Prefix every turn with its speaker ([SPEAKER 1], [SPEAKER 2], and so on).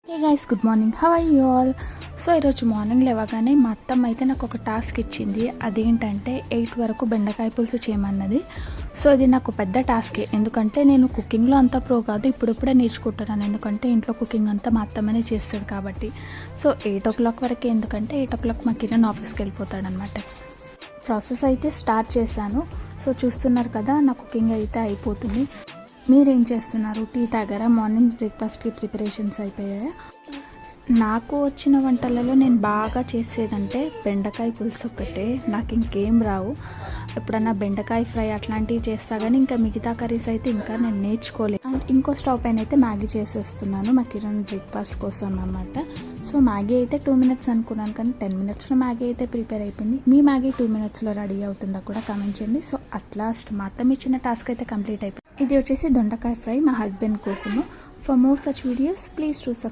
[SPEAKER 1] Hey guys, good morning. How are you all? So ఈరోజు morning లేవగానే మా అత్తమ్మ అయితే నాకు ఒక టాస్క్ ఇచ్చింది. అదేంటంటే 8 వరకు బెండకాయ పులుసు చేయమన్నది. సో ఇది నాకు పెద్ద టాస్కే, ఎందుకంటే నేను కుకింగ్లో అంత ప్రో కాదు, ఇప్పుడిప్పుడే నేర్చుకుంటున్నాను. ఎందుకంటే ఇంట్లో కుకింగ్ అంతా మా అత్తమ్మనే చేస్తాడు కాబట్టి. సో 8 o'clock వరకే, ఎందుకంటే 8 o'clock మా కిరణ్ ఆఫీస్కి వెళ్ళిపోతాడనమాట. ప్రాసెస్ అయితే స్టార్ట్ చేశాను. సో చూస్తున్నారు కదా, నా కుకింగ్ అయితే అయిపోతుంది. మీరేం చేస్తున్నారు? టీ తాగారా? మార్నింగ్ బ్రేక్ఫాస్ట్కి ప్రిపరేషన్స్ అయిపోయాయా? నాకు వచ్చిన వంటలలో నేను బాగా చేసేదంటే బెండకాయ పులుసు ఒకటే. నాకు ఇంకేం రావు. ఎప్పుడన్నా బెండకాయ ఫ్రై అట్లాంటివి చేస్తా, కానీ ఇంకా మిగతా కర్రీస్ అయితే ఇంకా నేను నేర్చుకోలేదు. అండ్ ఇంకో స్టవ్ పైన అయితే మ్యాగీ చేసేస్తున్నాను మా కిరణ్ బ్రేక్ఫాస్ట్ కోసం అన్నమాట. సో మ్యాగీ అయితే 2 minutes అనుకున్నాను, కానీ 10 minutesలో మ్యాగీ అయితే ప్రిపేర్ అయిపోయింది. మీ మ్యాగీ 2 minutesలో రెడీ అవుతుందా కూడా కామెంట్ చేయండి. సో అట్లాస్ట్ మాత్రం ఇచ్చిన టాస్క్ అయితే కంప్లీట్ అయిపోయింది. ఇది వచ్చేసి దొండకాయ ఫ్రై మా హస్బెండ్ కోసము. For more such videos please to subscribe.